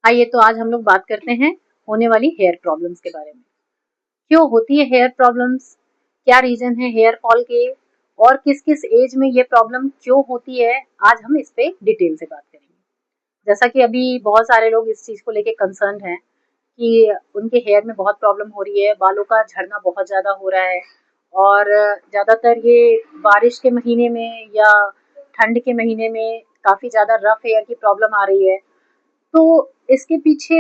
आइए तो आज हम लोग बात करते हैं होने वाली हेयर प्रॉब्लम्स के बारे में। क्यों होती है हेयर प्रॉब्लम्स, क्या रीजन है हेयर फॉल के और किस किस एज में ये प्रॉब्लम क्यों होती है, आज हम इस पे डिटेल से बात करेंगे। जैसा कि अभी बहुत सारे लोग इस चीज़ को लेके कंसर्न हैं कि उनके हेयर में बहुत प्रॉब्लम हो रही है, बालों का झड़ना बहुत ज़्यादा हो रहा है और ज़्यादातर ये बारिश के महीने में या ठंड के महीने में काफ़ी ज़्यादा रफ हेयर की प्रॉब्लम आ रही है। तो इसके पीछे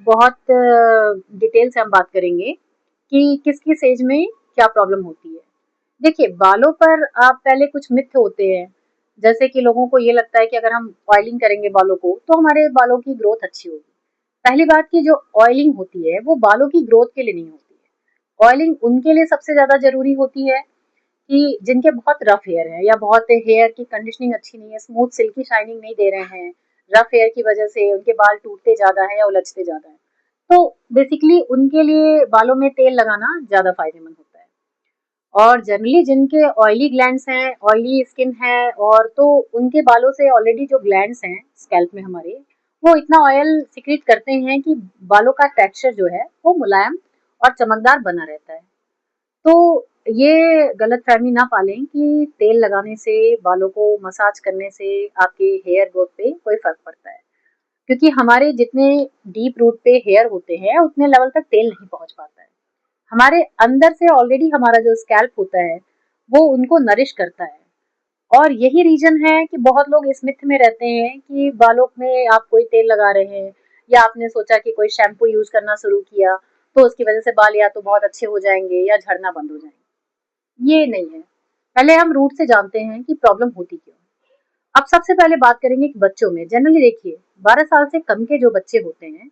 बहुत डिटेल से हम बात करेंगे कि किस किस एज में क्या प्रॉब्लम होती है। देखिए, बालों पर आप पहले कुछ मिथ होते हैं, जैसे कि लोगों को ये लगता है कि अगर हम ऑयलिंग करेंगे बालों को तो हमारे बालों की ग्रोथ अच्छी होगी। पहली बात की जो ऑयलिंग होती है वो बालों की ग्रोथ के लिए नहीं होती है। ऑयलिंग उनके लिए सबसे ज्यादा जरूरी होती है कि जिनके बहुत रफ हेयर है या बहुत हेयर की कंडीशनिंग अच्छी नहीं है, स्मूथ सिल्की शाइनिंग नहीं दे रहे हैं, रफ हेयर की वजह से उनके बाल टूटते ज्यादा है या उलझते ज्यादा है, तो बेसिकली उनके लिए बालों में तेल लगाना ज्यादा फायदेमंद होता है। और जनरली जिनके ऑयली ग्लैंड्स हैं, ऑयली स्किन है, और तो उनके बालों से ऑलरेडी जो ग्लैंड्स हैं स्कैल्प में हमारे, वो इतना ऑयल सिक्रीट करते हैं कि बालों का टेक्सचर जो है वो मुलायम और चमकदार बना रहता है। तो ये गलतफहमी ना पालें कि तेल लगाने से, बालों को मसाज करने से आपके हेयर ग्रोथ पे कोई फर्क पड़ता है, क्योंकि हमारे जितने डीप रूट पे हेयर होते हैं उतने लेवल तक तेल नहीं पहुंच पाता है। हमारे अंदर से ऑलरेडी हमारा जो स्कैल्प होता है वो उनको नरिश करता है। और यही रीजन है कि बहुत लोग इस मिथ में रहते हैं कि बालों में आप कोई तेल लगा रहे हैं या आपने सोचा कि कोई शैम्पू यूज करना शुरू किया तो उसकी वजह से बाल या तो बहुत अच्छे हो जाएंगे या झड़ना बंद हो जाएंगे। ये नहीं है। पहले हम रूट से जानते हैं कि प्रॉब्लम होती क्यों है। अब सबसे पहले बात करेंगे कि बच्चों में जनरली देखिए 12 साल से कम के जो बच्चे होते हैं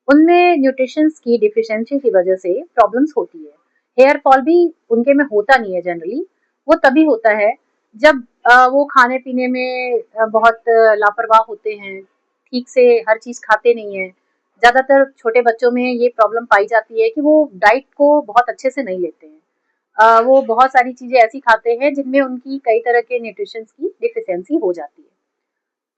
उनमें न्यूट्रिशंस की डिफिशियंसी की वजह से प्रॉब्लम्स होती है। हेयर फॉल भी उनके में होता नहीं है जनरली, वो तभी होता है जब वो खाने पीने में बहुत लापरवाह होते हैं, ठीक से हर चीज खाते नहीं है। ज्यादातर छोटे बच्चों में ये प्रॉब्लम पाई जाती है कि वो डाइट को बहुत अच्छे से नहीं लेते हैं। वो बहुत सारी चीजें ऐसी खाते हैं जिनमें उनकी कई तरह के न्यूट्रिशंस की डिफिशियंसी हो जाती है।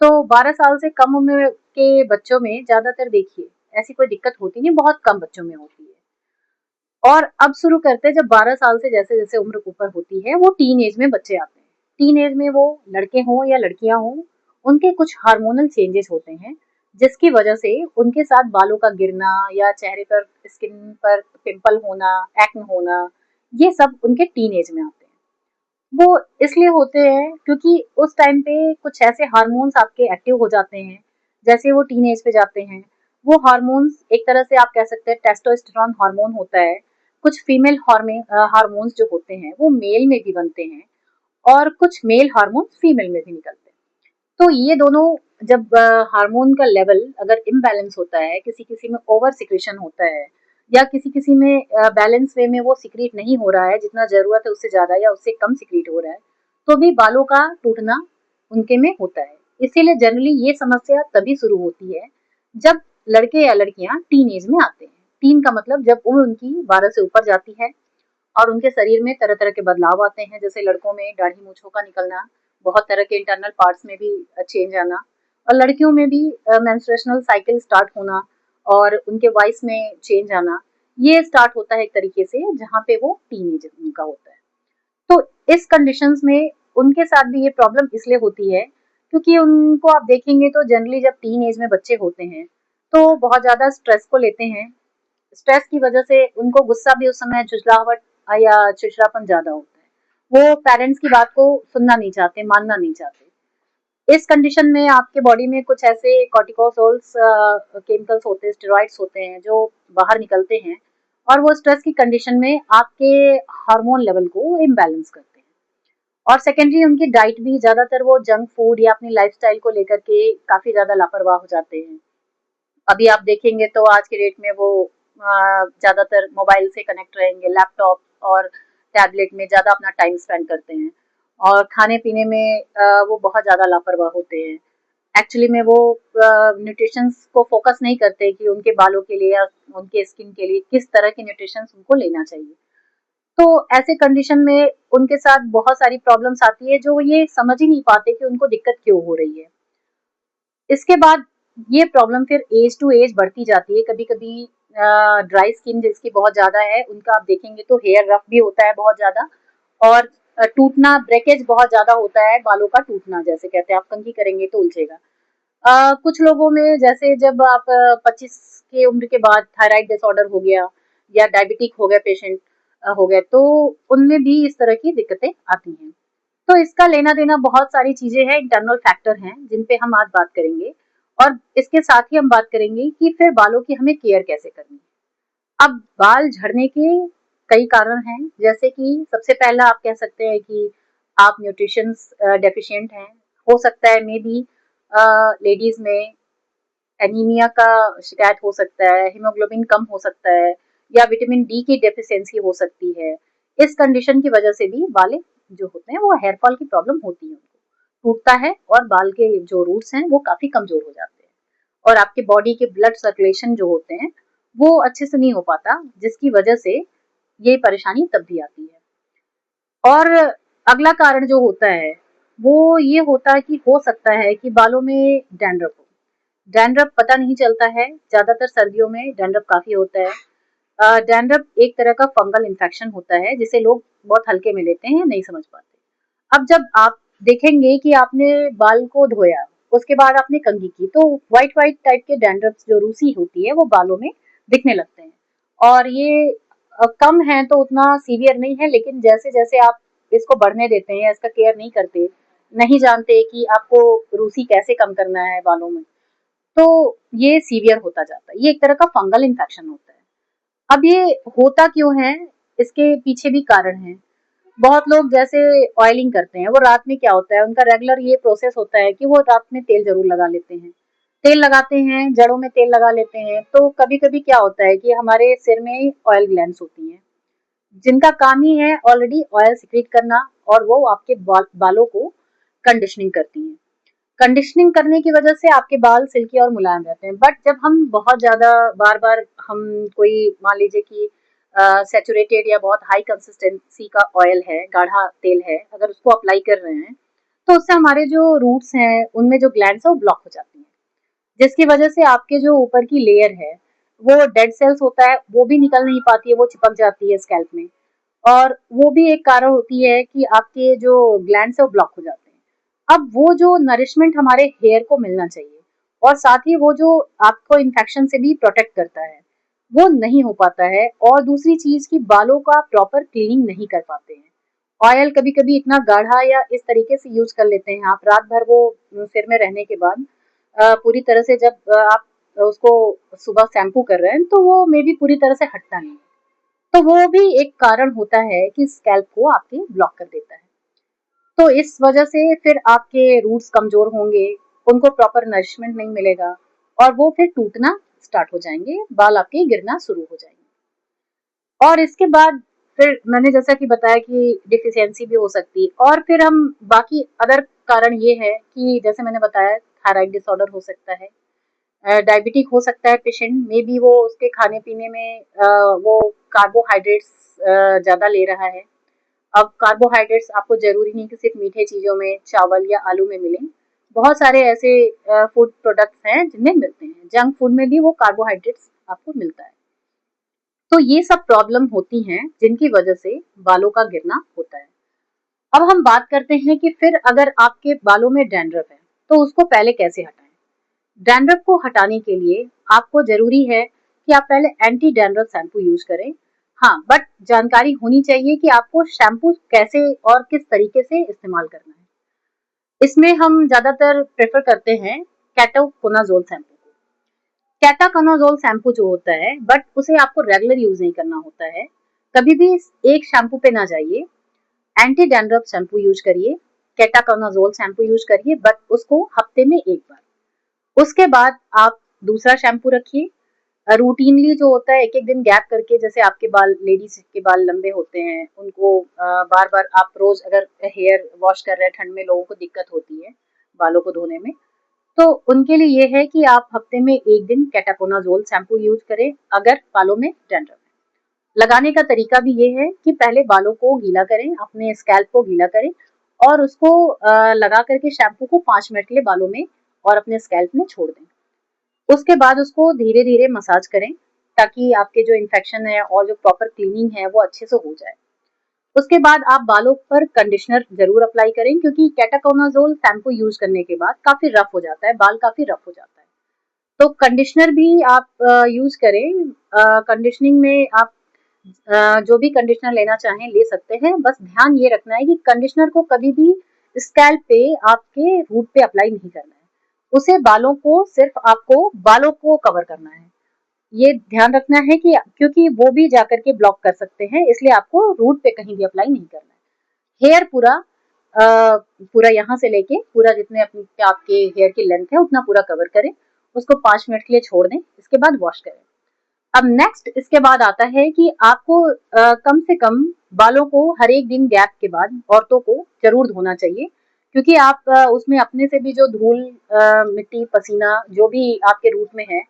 तो 12 साल से कम उम्र के बच्चों में ज्यादातर देखिए ऐसी कोई दिक्कत होती नहीं, बहुत कम बच्चों में होती है। और अब शुरू करते हैं, जब 12 साल से जैसे जैसे उम्र ऊपर होती है वो टीन एज में बच्चे आते हैं। टीन एज में वो लड़के हों या लड़कियां हों, उनके कुछ हार्मोनल चेंजेस होते हैं जिसकी वजह से उनके साथ बालों का गिरना या चेहरे पर, स्किन पर पिंपल होना, एक्ने होना, ये सब उनके टीन एज में आते हैं। वो इसलिए होते हैं क्योंकि उस टाइम पे कुछ ऐसे हार्मोन्स आपके एक्टिव हो जाते हैं। जैसे वो टीनेज पे जाते हैं, वो हार्मोन्स एक तरह से आप कह सकते हैं टेस्टोस्टेरोन हार्मोन होता है। कुछ फीमेल हार्मोन्स जो होते हैं वो मेल में भी बनते हैं और कुछ मेल हार्मोन्स फीमेल में भी निकलते हैं। तो ये दोनों जब हार्मोन का लेवल अगर इम्बैलेंस होता है, किसी किसी में ओवर सिक्रेशन होता है या किसी किसी में बैलेंस वे में वो सिक्रीट नहीं हो रहा है, जितना जरूरत है उससे ज्यादा या उससे कम सिक्रीट हो रहा है, तो भी बालों का टूटना उनके में होता है। इसीलिए जनरली ये समस्या तभी शुरू होती है जब लड़के या लड़कियां टीन एज में आते हैं। टीन का मतलब जब उम्र उनकी 12 से ऊपर जाती है और उनके शरीर में तरह तरह के बदलाव आते हैं, जैसे लड़कों में दाढ़ी मूछों का निकलना, बहुत तरह के इंटरनल पार्ट्स में भी चेंज आना, और लड़कियों में भी मेंस्ट्रुएशनल साइकिल स्टार्ट होना और उनके वॉइस में चेंज आना। ये स्टार्ट होता है एक तरीके से जहाँ पे वो टीनेज उनका होता है। तो इस कंडीशंस में उनके साथ भी ये प्रॉब्लम इसलिए होती है क्योंकि उनको आप देखेंगे तो जनरली जब टीन एज में बच्चे होते हैं तो बहुत ज्यादा स्ट्रेस को लेते हैं। स्ट्रेस की वजह से उनको गुस्सा भी उस समय, झुंझलाहट या चिड़चिड़ापन ज्यादा होता है। वो पेरेंट्स की बात को सुनना नहीं चाहते, मानना नहीं चाहते। इस कंडीशन में आपके बॉडी में कुछ ऐसे कॉर्टिकोसोल्स केमिकल्स होते हैं, स्टेरॉइड्स होते हैं जो बाहर निकलते हैं और वो स्ट्रेस की कंडीशन में आपके हार्मोन लेवल को इम्बैलेंस करते हैं। और सेकेंडरी उनकी डाइट भी, ज्यादातर वो जंक फूड या अपनी लाइफस्टाइल को लेकर के काफी ज्यादा लापरवाह हो जाते हैं। अभी आप देखेंगे तो आज के डेट में वो ज्यादातर मोबाइल से कनेक्ट रहेंगे, लैपटॉप और टैबलेट में ज्यादा अपना टाइम स्पेंड करते हैं और खाने पीने में वो बहुत ज्यादा लापरवाह होते हैं। एक्चुअली में वो न्यूट्रिशंस को फोकस नहीं करते कि उनके बालों के लिए या उनके स्किन के लिए किस तरह के न्यूट्रिशंस उनको लेना चाहिए। तो ऐसे कंडीशन में उनके साथ बहुत सारी प्रॉब्लम्स आती है जो ये समझ ही नहीं पाते कि उनको दिक्कत क्यों हो रही है। इसके बाद ये प्रॉब्लम फिर एज टू एज बढ़ती जाती है। कभी कभी ड्राई स्किन जिसकी बहुत ज्यादा है उनका आप देखेंगे तो हेयर रफ भी होता है बहुत ज्यादा, और टूटना, ब्रेकेज बहुत ज्यादा होता है, बालों का टूटना जैसे कहते हैं, आप कंघी करेंगे तो उलझेगा। कुछ लोगों में जैसे जब आप 25 की उम्र के बाद थायराइड डिसऑर्डर हो गया या डायबिटिक हो गया पेशेंट हो गए, तो उनमें भी इस तरह की दिक्कतें आती हैं। तो इसका लेना देना बहुत सारी चीजें हैं, इंटरनल फैक्टर हैं जिन पे हम आज बात करेंगे, और इसके साथ ही हम बात करेंगे कि फिर बालों की हमें केयर कैसे करनी है। अब बाल झड़ने के कई कारण हैं, जैसे कि सबसे पहला आप कह सकते हैं कि आप न्यूट्रिशन डेफिशिएंट हैं। हो सकता है मे बी लेडीज में एनीमिया का शिकायत हो सकता है, हीमोग्लोबिन कम हो सकता है, या विटामिन डी की डेफिशिएंसी हो सकती है। इस कंडीशन की वजह से भी बालें जो होते हैं वो हेयर फॉल की प्रॉब्लम होती है, उनको टूटता है और बाल के जो रूट्स हैं वो काफी कमजोर हो जाते हैं, और आपके बॉडी के ब्लड सर्कुलेशन जो होते हैं वो अच्छे से नहीं हो पाता, जिसकी वजह से ये परेशानी तब भी आती है। और अगला कारण जो होता है वो ये होता है कि हो सकता है कि बालों में डैंड्रफ हो। डैंड्रफ पता नहीं चलता है, ज्यादातर सर्दियों में डैंड्रफ काफी होता है। डैंड्रफ एक तरह का फंगल इन्फेक्शन होता है जिसे लोग बहुत हल्के में लेते हैं, नहीं समझ पाते। अब जब आप देखेंगे कि आपने बाल को धोया, उसके बाद आपने कंघी की, तो व्हाइट व्हाइट टाइप के डैंड्रफ जो रूसी होती है वो बालों में दिखने लगते हैं। और ये कम है तो उतना सीवियर नहीं है, लेकिन जैसे जैसे आप इसको बढ़ने देते हैं, इसका केयर नहीं करते, नहीं जानते कि आपको रूसी कैसे कम करना है बालों में, तो ये सीवियर होता जाता है। ये एक तरह का फंगल इन्फेक्शन होता है। अब ये होता क्यों है, इसके पीछे भी कारण है। बहुत लोग जैसे ऑयलिंग करते हैं, वो रात में क्या होता है, उनका रेगुलर ये प्रोसेस होता है कि वो रात में तेल जरूर लगा लेते हैं। तेल लगाते हैं, जड़ों में तेल लगा लेते हैं, तो कभी कभी क्या होता है कि हमारे सिर में ऑयल ग्लैंड्स होती हैं जिनका काम ही है ऑलरेडी ऑयल सिक्रीट करना, और वो आपके बालों को कंडीशनिंग करती हैं। कंडीशनिंग करने की वजह से आपके बाल सिल्की और मुलायम रहते हैं। बट जब हम बहुत ज्यादा बार बार हम कोई मान लीजिए कि सैचुरेटेड या बहुत हाई कंसिस्टेंसी का ऑयल है, गाढ़ा तेल है, अगर उसको अप्लाई कर रहे हैं तो उससे हमारे जो रूट्स हैं उनमें जो ग्लैंड्स है वो ब्लॉक हो जाती हैं, जिसकी वजह से आपके जो ऊपर की लेयर है वो डेड सेल्स होता है वो भी निकल नहीं पाती है, वो चिपक जाती है स्कैल्प में, और वो भी एक कारण होती है कि आपके जो ग्लैंड्स है वो ब्लॉक हो जाते हैं। अब वो जो नरिशमेंट हमारे हेयर को मिलना चाहिए, और साथ ही वो जो आपको इन्फेक्शन से भी प्रोटेक्ट करता है, वो नहीं हो पाता है। और दूसरी चीज की बालों का प्रॉपर क्लीनिंग नहीं कर पाते हैं। ऑयल कभी कभी इतना गाढ़ा या इस तरीके से यूज कर लेते हैं आप, रात भर वो सिर में रहने के बाद पूरी तरह से जब आप उसको सुबह शैम्पू कर रहे हैं तो वो मे बी पूरी तरह से हटता नहीं, तो वो भी एक कारण होता है कि स्कैल्प को आपके ब्लॉक कर देता है। तो इस वजह से फिर आपके रूट्स कमजोर होंगे, उनको प्रॉपर नरिशमेंट नहीं मिलेगा, और वो फिर टूटना स्टार्ट हो जाएंगे, बाल आपके गिरना शुरू हो जाएंगे। और इसके बाद फिर मैंने जैसा कि बताया कि डिफिशियंसी भी हो सकती है, और फिर हम बाकी अदर कारण ये है कि जैसे मैंने बताया थायराइड डिसऑर्डर हो सकता है, डायबिटिक हो सकता है पेशेंट में भी, वो उसके खाने पीने में वो कार्बोहाइड्रेट्स ज्यादा ले रहा है। अब कार्बोहाइड्रेट्स आपको जरूरी नहीं कि सिर्फ मीठे चीजों में, चावल या आलू में मिले, बहुत सारे ऐसे फूड प्रोडक्ट्स हैं जिनमें मिलते हैं, जंक फूड में भी वो कार्बोहाइड्रेट्स आपको मिलता है। तो ये सब प्रॉब्लम होती हैं जिनकी वजह से बालों का गिरना होता है। अब हम बात करते हैं कि फिर अगर आपके बालों में डैंड्रफ है तो उसको पहले कैसे हटाएं। डैंड्रफ को हटाने के लिए आपको जरूरी है कि आप पहले एंटी डैंड्रफ शैम्पू यूज करें। हाँ, बट जानकारी होनी चाहिए कि आपको शैम्पू कैसे और किस तरीके से इस्तेमाल करना है। इसमें हम ज्यादातर प्रेफर करते हैं कैटोकोनाजोल शैम्पू को। कैटाकोनाजोल शैम्पू जो होता है, बट उसे आपको रेगुलर यूज नहीं करना होता है। कभी भी एक शैम्पू पे ना जाइए, एंटी डैंड्रफ शैम्पू यूज करिए, कैटाकोनाजोल शैम्पू यूज करिए, बट उसको हफ्ते में एक बार। उसके बाद आप दूसरा शैम्पू रखिए, रूटीनली जो होता है एक एक दिन गैप करके, जैसे आपके बाल, लेडीज के बाल लंबे होते हैं, उनको बार बार आप रोज अगर हेयर वॉश कर रहे हैं, ठंड में लोगों को दिक्कत होती है बालों को धोने में, तो उनके लिए ये है कि आप हफ्ते में एक दिन कैटाकोनाजोल शैम्पू यूज करें अगर बालों में डैंड्रफ है। लगाने का तरीका भी ये है कि पहले बालों को गीला करें, अपने स्कैल्प को गीला करें, और उसको लगा करके शैम्पू को 5 मिनट के लिए बालों में और अपने स्कैल्प में छोड़ दें। उसके बाद उसको धीरे धीरे मसाज करें ताकि आपके जो इन्फेक्शन है और जो प्रॉपर क्लीनिंग है वो अच्छे से हो जाए। उसके बाद आप बालों पर कंडीशनर जरूर अप्लाई करें क्योंकि कैटाकोनाजोल शैम्पू यूज करने के बाद काफी रफ हो जाता है, बाल काफी रफ हो जाता है। तो कंडीशनर भी आप यूज करें। कंडीशनिंग में आप जो भी कंडीशनर लेना चाहें ले सकते हैं। बस ध्यान ये रखना है कि कंडीशनर को कभी भी स्कैल्प पे आपके रूट पे अप्लाई नहीं करना है। उसे बालों को सिर्फ आपको बालों को कवर करना है। ये ध्यान रखना है कि क्योंकि वो भी जाकर के ब्लॉक कर सकते हैं, इसलिए आपको रूट पे कहीं भी अप्लाई नहीं करना है। हेयर पूरा पूरा यहाँ से लेके पूरा जितने अपने आपके हेयर की लेंथ है उतना पूरा कवर करें। उसको 5 मिनट के लिए छोड़ दें, इसके बाद वॉश करें। अब नेक्स्ट इसके बाद आता है कि आपको कम से कम बालों को हर एक दिन गैप के बाद औरतों को जरूर धोना चाहिए क्योंकि आप उसमें अपने से भी जो धूल, मिट्टी, पसीना जो भी आपके रूट में है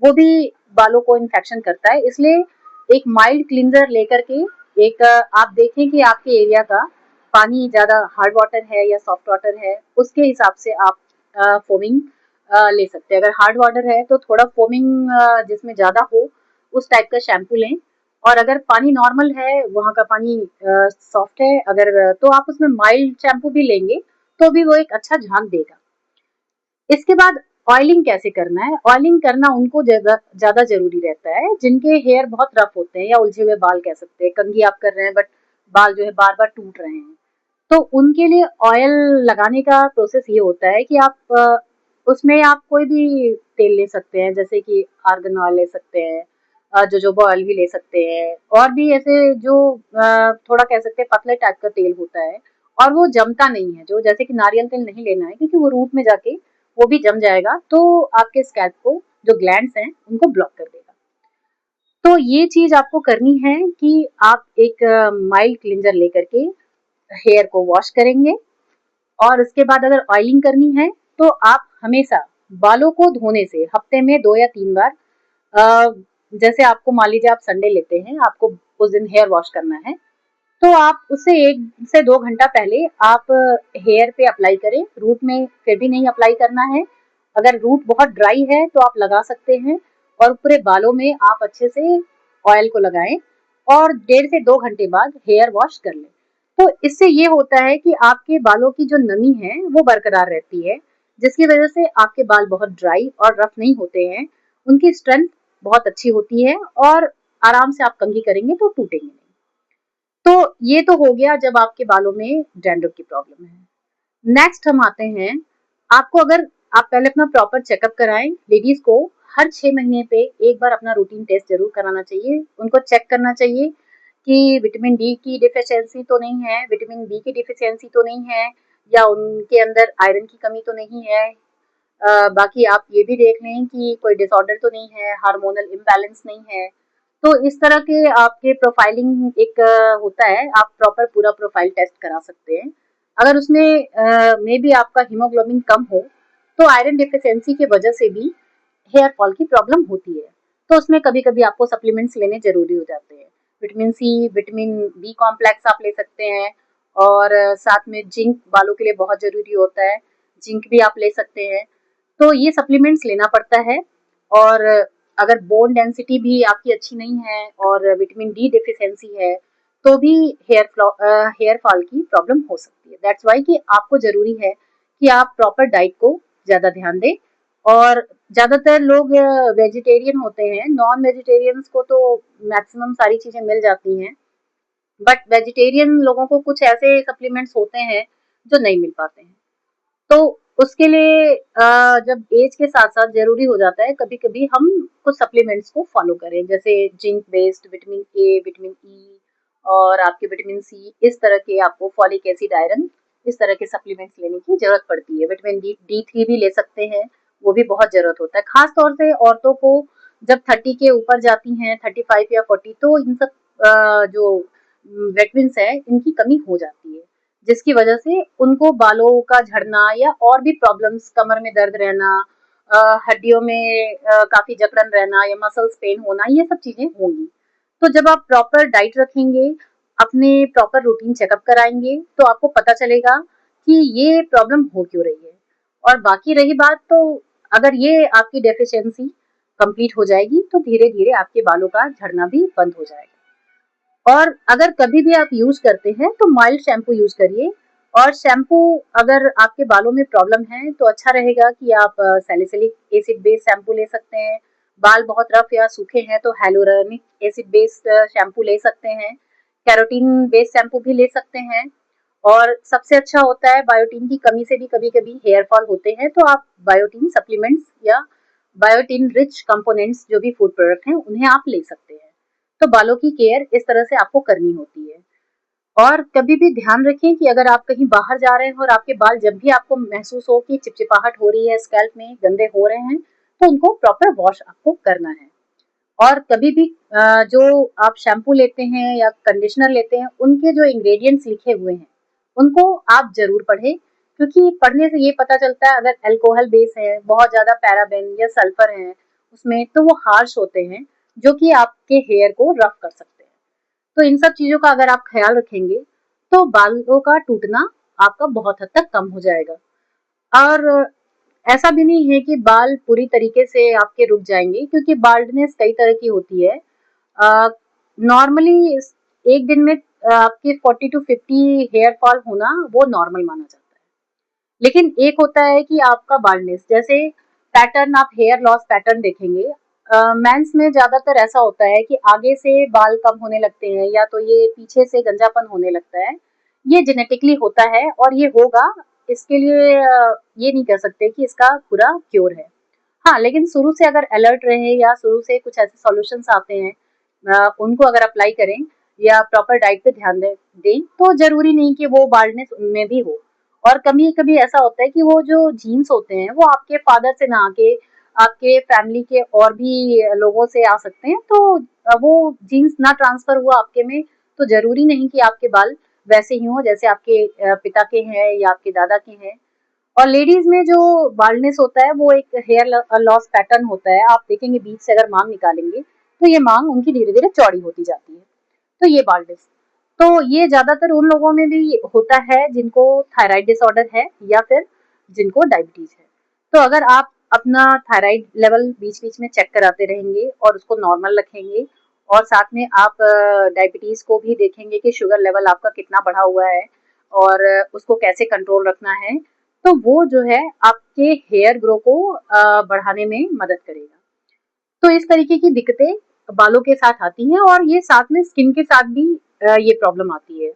वो भी बालों को इन्फेक्शन करता है। इसलिए एक माइल्ड क्लींजर लेकर के एक आप देखें कि आपके एरिया का पानी ज्यादा हार्ड वाटर है या सॉफ्ट वाटर है, उसके हिसाब से आप फोमिंग ले सकते हैं। अगर हार्ड वाटर है तो थोड़ा फोमिंग जिसमें ज्यादा हो उस टाइप का शैम्पू लें। और अगर पानी नॉर्मल है, वहाँ का पानी सॉफ्ट है अगर, तो आप उसमें माइल्ड शैम्पू भी लेंगे तो भी वो एक अच्छा झाग देगा। इसके बाद ऑयलिंग कैसे करना है? ऑयलिंग करना उनको ज्यादा जरूरी रहता है जिनके हेयर बहुत रफ होते हैं या उलझे हुए बाल कह सकते हैं। कंघी आप कर रहे हैं बट बाल जो है बार बार टूट रहे हैं, तो उनके लिए ऑयल लगाने का प्रोसेस ये होता है कि आप उसमें आप कोई भी तेल ले सकते हैं, जैसे कि आर्गन ऑयल ले सकते हैं, जोजोबा ऑयल भी ले सकते हैं, और भी ऐसे जो थोड़ा कह सकते हैं पतले टाइप का तेल होता है और वो जमता नहीं है। जो जैसे कि नारियल तेल नहीं लेना है क्योंकि वो रूट में जाके वो भी जम जाएगा तो आपके स्कैल्प को जो ग्लैंड्स हैं उनको ब्लॉक कर देगा। तो ये चीज आपको करनी है कि आप एक माइल्ड क्लिंजर लेकर के हेयर को वॉश करेंगे। और उसके बाद अगर ऑयलिंग करनी है तो आप हमेशा बालों को धोने से हफ्ते में 2 या 3 बार, जैसे आपको मान लीजिए आप संडे लेते हैं, आपको उस दिन हेयर वॉश करना है तो आप उससे 1 से 2 घंटा पहले आप हेयर पे अप्लाई करें। रूट में फिर भी नहीं अप्लाई करना है। अगर रूट बहुत ड्राई है तो आप लगा सकते हैं और पूरे बालों में आप अच्छे से ऑयल को लगाएं और 1.5 से 2 घंटे बाद हेयर वॉश कर लें। तो इससे ये होता है कि आपके बालों की जो नमी है वो बरकरार रहती है, जिसकी वजह से आपके बाल बहुत ड्राई और रफ नहीं होते हैं। उनकी स्ट्रेंथ बहुत अच्छी होती है और आराम से आप कंघी करेंगे तो टूटेंगे नहीं। तो ये तो हो गया जब आपके बालों में डैंड्रफ की प्रॉब्लम है। नेक्स्ट हम आते हैं, आपको अगर आप पहले अपना प्रॉपर चेकअप कराएं। लेडीज को हर 6 महीने पे एक बार अपना रूटीन टेस्ट जरूर कराना चाहिए। उनको चेक करना चाहिए कि विटामिन डी की डिफिशियंसी तो नहीं है, विटामिन बी की डिफिशियंसी तो नहीं है, या उनके अंदर आयरन की कमी तो नहीं है। बाकी आप ये भी देख लें कि कोई डिसऑर्डर तो नहीं है, हार्मोनल इम्बैलेंस नहीं है। तो इस तरह के आपके प्रोफाइलिंग एक होता है, आप प्रॉपर पूरा प्रोफाइल टेस्ट करा सकते हैं। अगर उसमें मे बी आपका हीमोग्लोबिन कम हो तो आयरन डिफिशियंसी की वजह से भी हेयर फॉल की प्रॉब्लम होती है, तो उसमें कभी कभी आपको सप्लीमेंट्स लेने जरूरी हो जाते हैं। Vitamin C, vitamin B complex आप ले सकते हैं और साथ में जिंक बालों के लिए बहुत जरूरी होता है, जिंक भी आप ले सकते हैं। तो ये सप्लीमेंट्स लेना पड़ता है। और अगर बोन डेंसिटी भी आपकी अच्छी नहीं है और विटामिन डी डिफिशियंसी है तो भी हेयर फॉल की प्रॉब्लम हो सकती है। दैट्स वाई कि आपको जरूरी है कि आप प्रॉपर डाइट को ज़्यादा ध्यान दें। और ज़्यादातर लोग वेजिटेरियन होते हैं, नॉन वेजिटेरियंस को तो मैक्सिमम सारी चीज़ें मिल जाती हैं, बट वेजिटेरियन लोगों को कुछ ऐसे सप्लीमेंट्स होते हैं जो नहीं मिल पाते हैं। तो उसके लिए जब एज के साथ साथ जरूरी हो जाता है कभी कभी हम कुछ सप्लीमेंट्स को फॉलो करें, जैसे zinc based vitamin A, vitamin E और आपके विटामिन सी, इस तरह के आपको फॉलिक एसिड, आयरन, इस तरह के सप्लीमेंट्स लेने की जरूरत पड़ती है। विटामिन D3 भी ले सकते हैं, वो भी बहुत जरूरत होता है। खास तौर से औरतों को जब 30 के ऊपर जाती हैं, 35 या 40, तो इन सब जो विटामिन्स है इनकी कमी हो जाती है, जिसकी वजह से उनको बालों का झड़ना या और भी प्रॉब्लम्स, कमर में दर्द रहना, हड्डियों में काफी जकड़न रहना या मसल्स पेन होना, ये सब चीजें होंगी। तो जब आप प्रॉपर डाइट रखेंगे, अपने प्रॉपर रूटीन चेकअप कराएंगे तो आपको पता चलेगा कि ये प्रॉब्लम हो क्यों रही है। और बाकी रही बात, तो अगर ये आपकी डेफिशिएंसी कंप्लीट हो जाएगी तो धीरे धीरे आपके बालों का झड़ना भी बंद हो जाएगा। और अगर कभी भी आप यूज करते हैं तो माइल्ड शैम्पू यूज करिए। और शैम्पू अगर आपके बालों में प्रॉब्लम है तो अच्छा रहेगा कि आप सैलिसिलिक एसिड बेस्ड शैम्पू ले सकते हैं। बाल बहुत रफ या सूखे हैं तो hyaluronic एसिड बेस्ड शैम्पू ले सकते हैं। कैरोटीन बेस्ड शैम्पू भी ले सकते हैं। और सबसे अच्छा होता है, बायोटीन की कमी से भी कभी कभी हेयर फॉल होते हैं तो आप बायोटीन सप्लीमेंट्स या बायोटीन रिच कंपोनेंट्स जो भी फूड प्रोडक्ट हैं उन्हें आप ले सकते हैं। तो बालों की केयर इस तरह से आपको करनी होती है। और कभी भी ध्यान रखें कि अगर आप कहीं बाहर जा रहे हैं और आपके बाल जब भी आपको महसूस हो कि चिपचिपाहट हो रही है, स्कैल्प में गंदे हो रहे हैं, तो उनको प्रॉपर वॉश आपको करना है। और कभी भी जो आप शैम्पू लेते हैं या कंडीशनर लेते हैं उनके जो इंग्रेडिएंट्स लिखे हुए हैं उनको आप जरूर पढ़ें, क्योंकि पढ़ने से ये पता चलता है अगर अल्कोहल बेस है, बहुत ज्यादा पैराबेन या सल्फर है उसमें, तो वो हार्श होते हैं जो कि आपके हेयर को रफ कर सकते हैं। तो इन सब चीजों का अगर आप ख्याल रखेंगे तो बालों का टूटना आपका बहुत हद तक कम हो जाएगा। और ऐसा भी नहीं है कि बाल पूरी तरीके से आपके रुक जाएंगे, क्योंकि बाल्डनेस कई तरह की होती है। नॉर्मली एक दिन में आपके 40 to 50 हेयर फॉल होना वो नॉर्मल माना जाता है। लेकिन एक होता है कि आपका बाल्डनेस, जैसे पैटर्न, आप हेयर लॉस पैटर्न देखेंगे, मेंस में ज्यादातर ऐसा होता है कि आगे से बाल कम होने लगते हैं या तो ये पीछे से गंजापन होने लगता है। ये जेनेटिकली होता है और ये होगा, इसके लिए ये नहीं कह सकते कि इसका पूरा क्योर है। हाँ, लेकिन शुरू से अगर अलर्ट रहे या शुरू से कुछ ऐसे सॉल्यूशंस आते हैं, उनको अगर अप्लाई करें या प्रॉपर डाइट पे ध्यान दें तो जरूरी नहीं कि वो बाल्डनेस उनमें भी हो। और कभी कभी ऐसा होता है कि वो जो जीन्स होते हैं वो आपके फादर से ना आके आपके फैमिली के और भी लोगों से आ सकते हैं, तो वो जीन्स ना ट्रांसफर हुआ आपके में तो जरूरी नहीं कि आपके बाल वैसे ही हो जैसे आपके पिता के हैं या आपके दादा के हैं। और लेडीज में जो बाल्डनेस होता है वो एक हेयर लॉस पैटर्न होता है। आप देखेंगे बीच से अगर मांग निकालेंगे तो ये मांग उनकी धीरे धीरे चौड़ी होती जाती है। तो ये बाल्डनेस, तो ये ज्यादातर उन लोगों में भी होता है जिनको थायराइड डिसऑर्डर है या फिर जिनको डायबिटीज है। तो अगर आप अपना थायराइड लेवल बीच बीच में चेक कराते रहेंगे और उसको नॉर्मल रखेंगे और साथ में आप डायबिटीज को भी देखेंगे कि शुगर लेवल आपका कितना बढ़ा हुआ है और उसको कैसे कंट्रोल रखना है, तो वो जो है आपके हेयर ग्रो को बढ़ाने में मदद करेगा। तो इस तरीके की दिक्कतें बालों के साथ आती हैं और ये साथ में स्किन के साथ भी ये प्रॉब्लम आती है।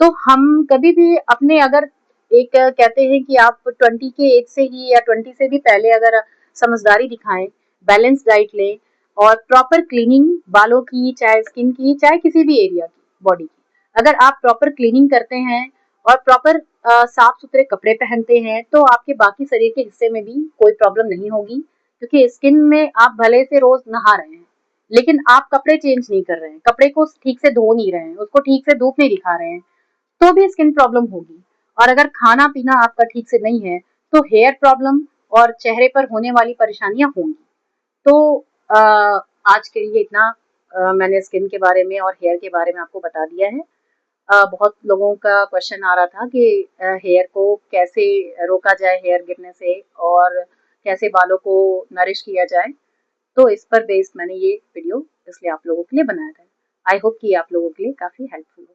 तो हम कभी भी अपने अगर एक कहते हैं कि आप 20 के एज से ही या 20 से भी पहले अगर समझदारी दिखाएं, बैलेंस डाइट लें और प्रॉपर क्लीनिंग बालों की, चाहे स्किन की, चाहे किसी भी एरिया की, बॉडी की, अगर आप प्रॉपर क्लीनिंग करते हैं और प्रॉपर साफ सुथरे कपड़े पहनते हैं तो आपके बाकी शरीर के हिस्से में भी कोई प्रॉब्लम नहीं होगी। क्योंकि स्किन में आप भले से रोज नहा रहे हैं लेकिन आप कपड़े चेंज नहीं कर रहे हैं, कपड़े को ठीक से धो नहीं रहे हैं, उसको ठीक से धूप नहीं दिखा रहे हैं, तो भी स्किन प्रॉब्लम होगी। और अगर खाना पीना आपका ठीक से नहीं है तो हेयर प्रॉब्लम और चेहरे पर होने वाली परेशानियां होंगी। तो आ, आज के लिए इतना मैंने स्किन के बारे में और हेयर के बारे में आपको बता दिया है। बहुत लोगों का क्वेश्चन आ रहा था कि हेयर को कैसे रोका जाए हेयर गिरने से और कैसे बालों को नरिश किया जाए। तो इस पर बेस्ड मैंने ये वीडियो इसलिए आप लोगों के लिए बनाया था। आई होप कि आप लोगों के लिए काफ़ी हेल्पफुल हो।